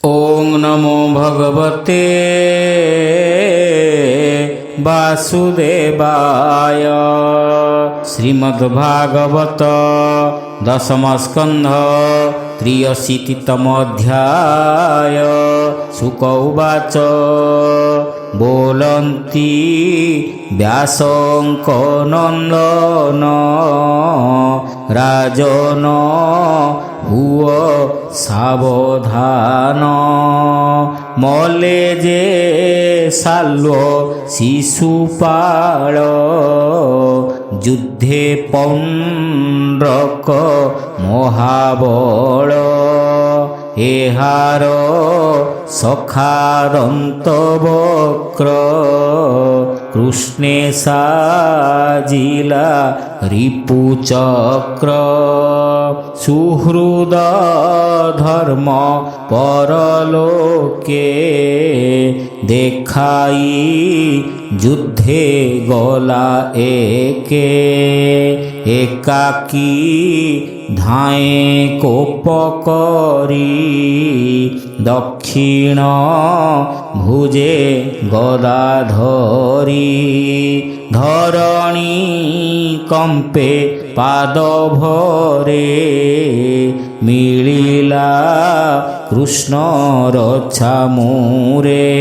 ओं नमो भगवते वासुदेवाय। श्रीमद्भागवत दशम स्कंध 83तम अध्याय। शुक उवाच बोलन्ति व्यासंक नंदन राजन हुओ सावधान। मले जे साल्व शिशुपाल युद्धे पौंड्रक महाबल। एहार सखादंत वक्र कृष्णे साजिला रिपुचक्र। सुहृद धर्म परलोके देखाई युद्धे गला एके। एकाकी धाए कोप करी दक्षिण भुजे गदा धरी। धरणी कंपे पाद भरे मिलिला कृष्ण रक्षा मुरे।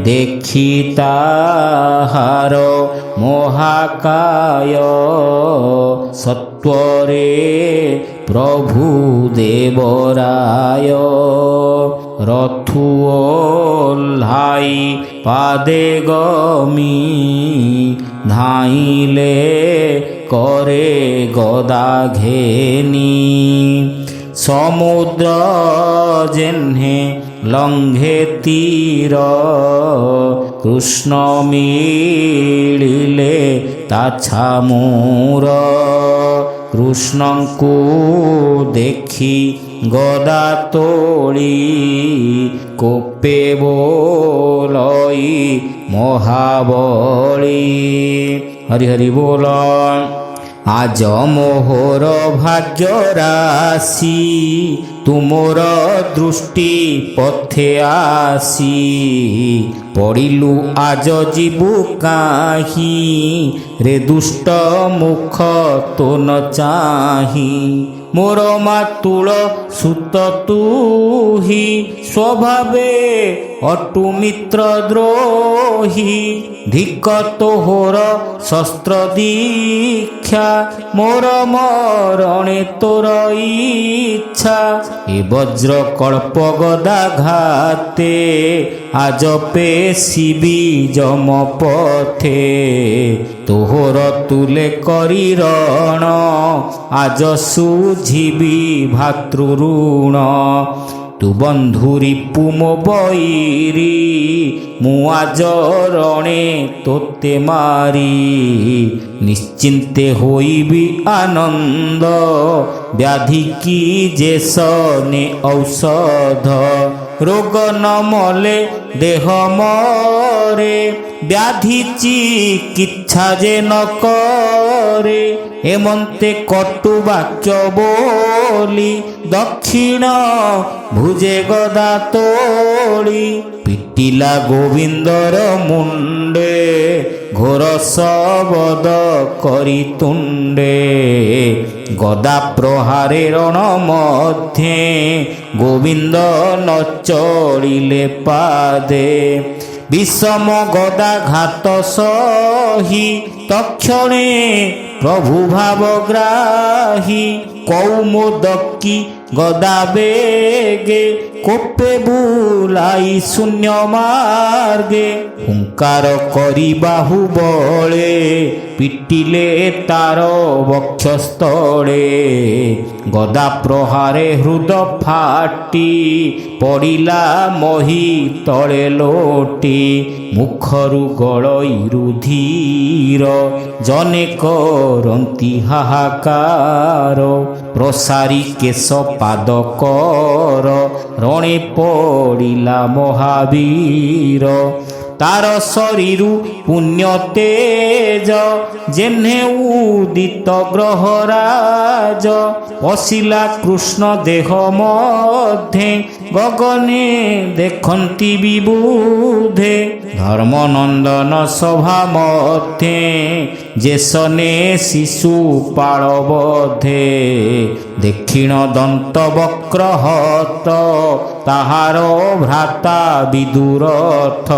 देखी ताहार महाकाय सत्वरे प्रभु देवराय। रथु ओह्लाई पादे गमी धाइले करे गदा घेनी। समुद्र जेन्हे लंघे तीर कृष्ण मिलिले ताछा मूर। कृष्ण को देखी गदा तोड़ी कोपे बोलई महाबली। हरि हरि बोल। आज मोहर भाग्य राशि तुमर दृष्टि पथे आसी। पड़िलु आज जीवु काहि रे दुष्ट मुख तो न चाही। मोर मातुल सुत तुही स्वभावे अटु मित्र द्रोही। धिक तोहर शस्त्र दीक्षा मोर मरणे तोर इच्छा। ए वज्र कल्प गदा घाते आज पेशिबी जम पथे। तोहर तुले करी रण आज सुझिबी भातृऋण। तु बंधुरी पुमो बैरी मु आज रणे तोते मारी। निश्चिंते होइबी आनंद व्याधि की जे सने औषध। रोग न मले देह मरे व्याधि चिकित्सा जे न करे। एमंते कटु वाक्य बोली दक्षिण भुजे गदा तोड़ी। पिटिला गोविंदर मुंडे घोर शबद करी तुंडे। गदा प्रहारे रण मध्ये गोविंद न चढ़िले पादे। विषम गदा घात सही तक्षणे प्रभु भावग्राही। कौमोदकी गदा बेगे कोपे बुलाई शून्य मार्गे। हुंकार करी बाहु बळे पिटिले तार वक्षस्थळे। गदा प्रहारे हृद फाटी पड़िला मही तले लोटी। मुखरु गलई रुधिर जने करंती हाहाकार। प्रसारी केश पाद कर रणे पड़िला महावीर। तार शरीरु पुण्य तेज जेन्हे उदित ग्रहराज पशिला कृष्ण देह मध्ये গগনে দেখন্তি বিবুধে ধর্মনন্দন সভা মধ্যে যে সনে শিশু পাড়বধে দক্ষিণ দন্ত বক্রহত তাহার ভ্রাতা বিদুরথ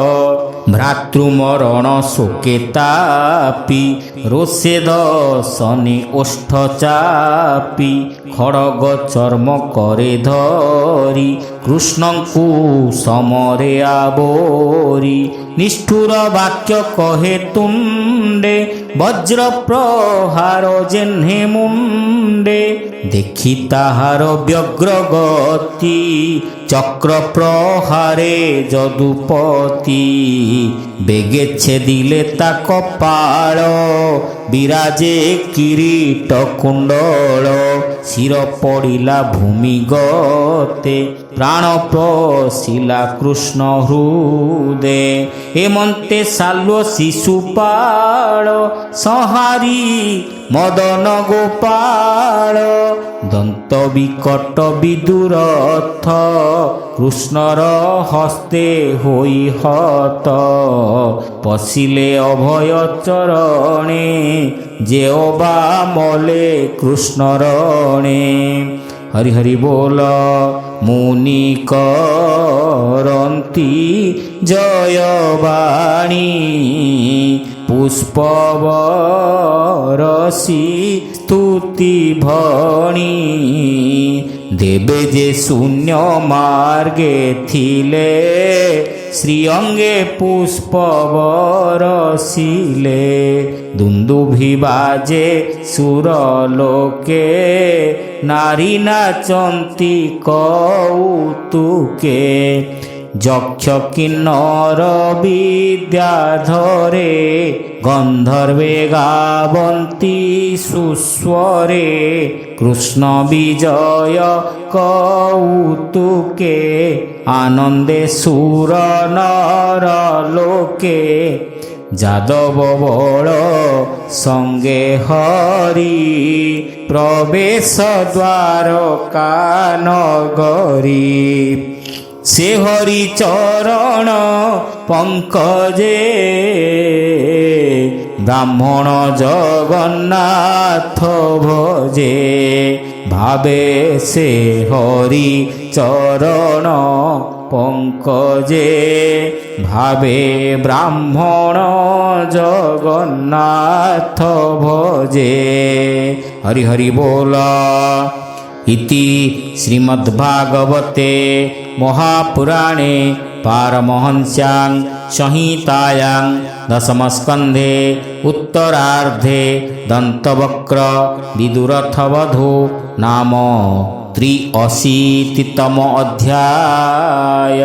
ভ্রাতৃমরণ শোকে তাপি রোষে দশনে ওষ্ঠ চাপি খড়গ চর্ম করে ধরি কৃষ্ণଙ୍କୁ সমরে আবরি নিষ্ঠুর বাক্য কহে তুণ্ডে বজ্র প্রহার জেহ্নে মুণ্ডে দেখি তাহার ব্যগ্র গতি চক্র প্রহারে যদুপতি বেগে ছেদিলে তা কপাଳ বিরাজে কিরীট কুণ্ডଳ শির পড়িলা ভূমি গতে প্রাণ প্রশিলা কৃষ্ণ হৃদে হেমন্তে শাল্ব শিশুপাଳ সংহারি মদন গোপাଳ দন্ত বিকট বিদুরথ কৃষ্ণর হস্তে হই হত পশিলে অভয় চরণে যেও বা মলে কৃষ্ণরণে হরি হরি বল মুনি করন্তি জয়বাণী পুষ্পবরসি স্তুতি ভণি দেবে যে শূন্য মার্গে থিলে শ্রীঅঙ্গে পুষ্প বরসিলে দুন্দুভি বাজে সুরলোকে নারী নাচন্তি কৌতুকে যক্ষ কিন্নর বিদ্যাধরে গন্ধর্বে গাবন্তি সুস্বরে কৃষ্ণ বিজয় কৌতুকে আনন্দে সুর নর লোকে যাদব বল সঙ্গে হরি প্রবেশ দ্বারকা নগরী সে হরি চরণ পঙ্কজে ব্রাহ্মণ জগন্নাথ ভজে ভাবে সে হরি চরণ পঙ্কজে ভাবে ব্রাহ্মণ জগন্নাথ ভজে হরি হরি বল ইতি শ্রীমদ্ভাগবতে মহাপুরাণে পারমহংস্যাং সংহিতায়াং দশমস্কন্ধে উত্তরার্ধে দন্তবক্র বিদুরথবধূ নাম 83তম অধ্যায়।